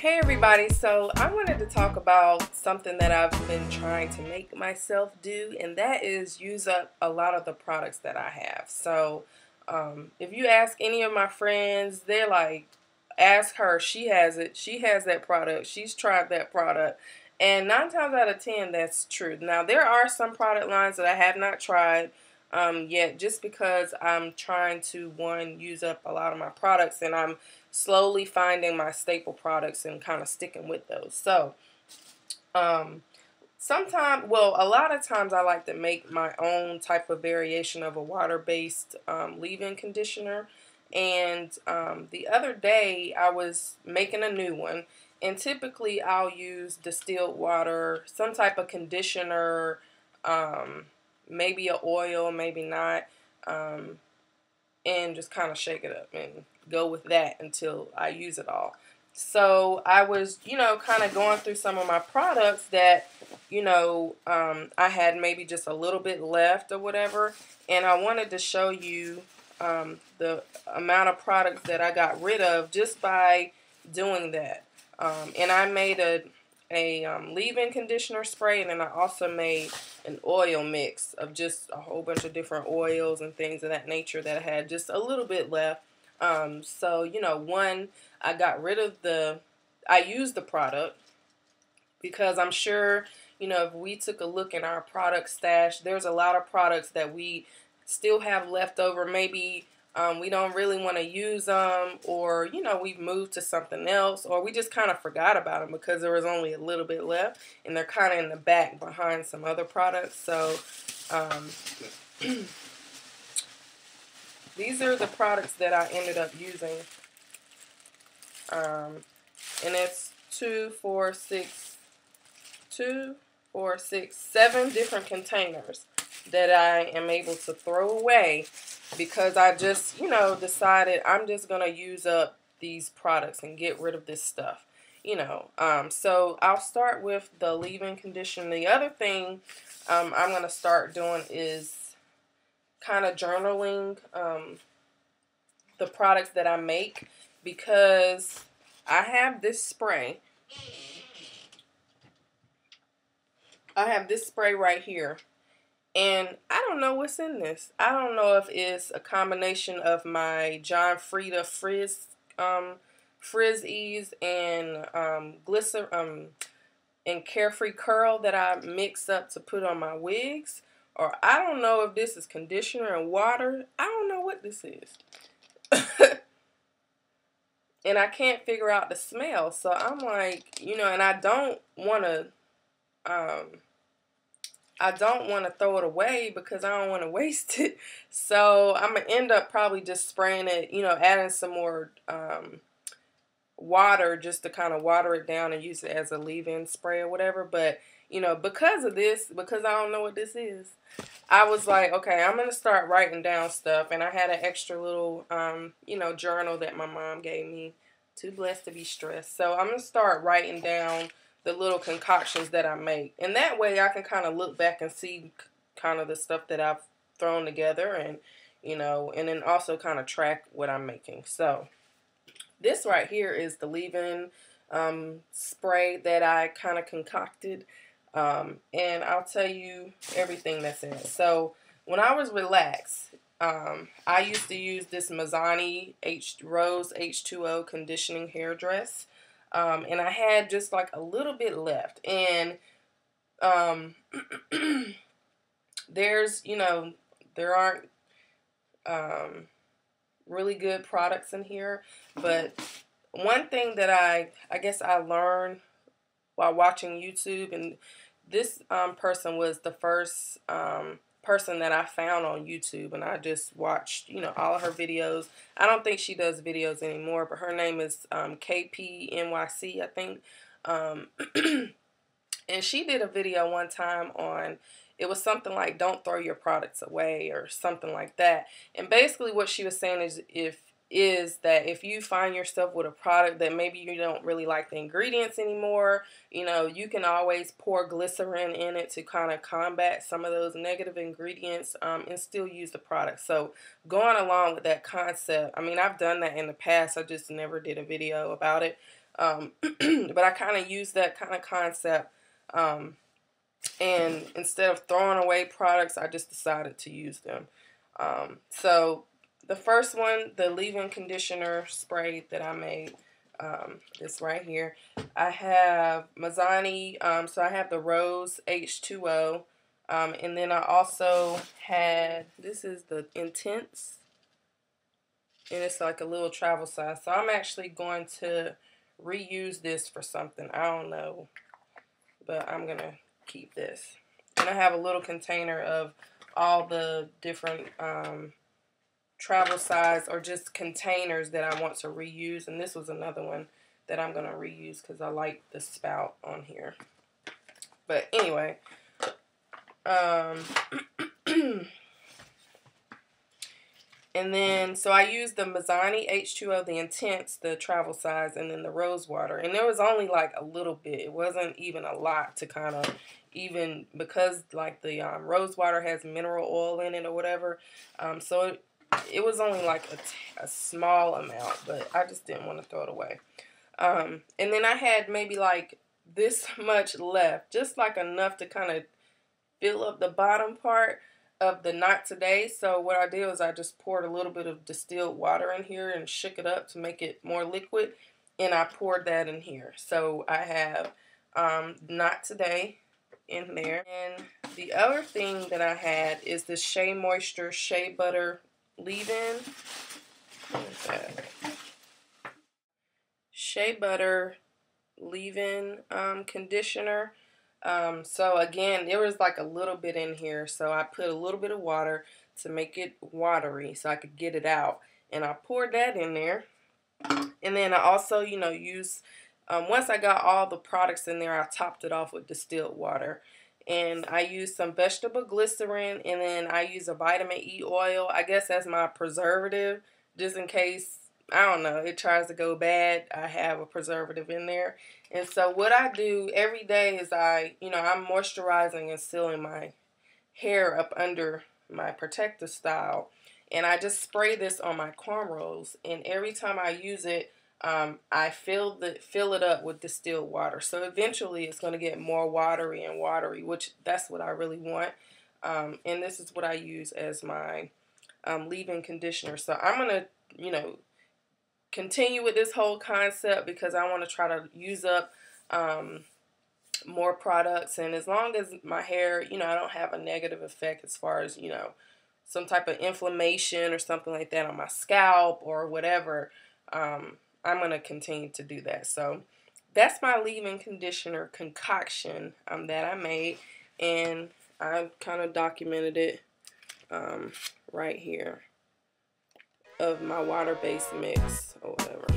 Hey everybody, so I wanted to talk about something that I've been trying to make myself do, and that is use up a lot of the products that I have. So if you ask any of my friends, they're like, ask her, she has it, she has that product, she's tried that product, and 9 times out of 10 that's true. Now there are some product lines that I have not tried yet, just because I'm trying to, one, use up a lot of my products, and I'm slowly finding my staple products and kind of sticking with those. So sometimes, well, a lot of times I like to make my own type of variation of a water-based leave-in conditioner. And the other day I was making a new one, and typically I'll use distilled water, some type of conditioner, maybe a oil, maybe not, and just kind of shake it up and go with that until I use it all. So I was, kind of going through some of my products that, I had maybe just a little bit left or whatever, and I wanted to show you the amount of products that I got rid of just by doing that. And I made a leave-in conditioner spray, and then I also made an oil mix of just a whole bunch of different oils and things of that nature that I had just a little bit left. So, one, I got rid of I used the product because I'm sure, if we took a look in our product stash, there's a lot of products that we still have left over. Maybe we don't really want to use them, or, we've moved to something else, or we just kind of forgot about them because there was only a little bit left, and they're kind of in the back behind some other products. So, these are the products that I ended up using, and it's 7 different containers that I am able to throw away because I just, decided I'm just going to use up these products and get rid of this stuff, So I'll start with the leave-in conditioner. The other thing I'm going to start doing is kind of journaling the products that I make, because I have this spray. I have this spray right here, and I don't know what's in this. I don't know if it's a combination of my John Frieda Frizz-Ease and Glycerin and Carefree Curl that I mix up to put on my wigs. Or I don't know if this is conditioner and water. I don't know what this is. And I can't figure out the smell. So I'm like, and I don't want to throw it away because I don't want to waste it. So I'm going to end up probably just spraying it, adding some more water just to kind of water it down and use it as a leave-in spray or whatever. But because of this, because I don't know what this is, I was like, okay, I'm going to start writing down stuff. And I had an extra little, journal that my mom gave me. Too blessed to be stressed. So I'm going to start writing down the little concoctions that I make. And that way I can kind of look back and see kind of the stuff that I've thrown together, and, and then also kind of track what I'm making. So this right here is the leave-in spray that I kind of concocted. And I'll tell you everything that's in it. So when I was relaxed, I used to use this Mizani Rose H2O conditioning hairdress. And I had just like a little bit left. And there's, there aren't really good products in here. But one thing that I guess I learned while watching YouTube, and this person was the first person that I found on YouTube, and I just watched, all of her videos. I don't think she does videos anymore, but her name is KPNYC, I think. And she did a video one time on, it was something like, don't throw your products away or something like that. And basically what she was saying is that if you find yourself with a product that maybe you don't really like the ingredients anymore, you can always pour glycerin in it to kind of combat some of those negative ingredients, and still use the product. So going along with that concept, I mean, I've done that in the past. I just never did a video about it. But I kind of use that kind of concept. And instead of throwing away products, I just decided to use them. So the first one, the leave-in conditioner spray that I made, is right here. I have Mizani, so I have the Rose H2O, and then I also had, this is the Intense, and it's like a little travel size. So I'm actually going to reuse this for something. I don't know, but I'm going to keep this. And I have a little container of all the different travel size or just containers that I want to reuse. And this was another one that I'm going to reuse because I like the spout on here. But anyway, and then, so I used the Mizani H2O, the Intense, the travel size, and then the Rose Water. And there was only like a little bit. It wasn't even a lot to kind of even, because like the Rose Water has mineral oil in it or whatever. So it was only like a small amount, but I just didn't want to throw it away. And then I had maybe like this much left, just like enough to kind of fill up the bottom part of the Not Today. So what I did was I just poured a little bit of distilled water in here and shook it up to make it more liquid, and I poured that in here. So I have Not Today in there. And the other thing that I had is the Shea Moisture Shea Butter Leave-In. What is that? Shea Butter Leave-In Conditioner. So again, there was like a little bit in here, so I put a little bit of water to make it watery so I could get it out, and I poured that in there. And then I also, you know, used, once I got all the products in there, I topped it off with distilled water. And I used some vegetable glycerin, and then I use a vitamin E oil, I guess as my preservative, just in case, I don't know, it tries to go bad. I have a preservative in there. And so what I do every day is I'm moisturizing and sealing my hair up under my protective style. And I just spray this on my cornrows. And every time I use it, I fill it up with distilled water. So eventually it's going to get more watery and watery, which that's what I really want. And this is what I use as my leave-in conditioner. So I'm going to, continue with this whole concept because I want to try to use up more products. And as long as my hair, I don't have a negative effect as far as, some type of inflammation or something like that on my scalp or whatever, I'm going to continue to do that. So that's my leave-in conditioner concoction that I made, and I kind of documented it right here of my water-based mix or whatever.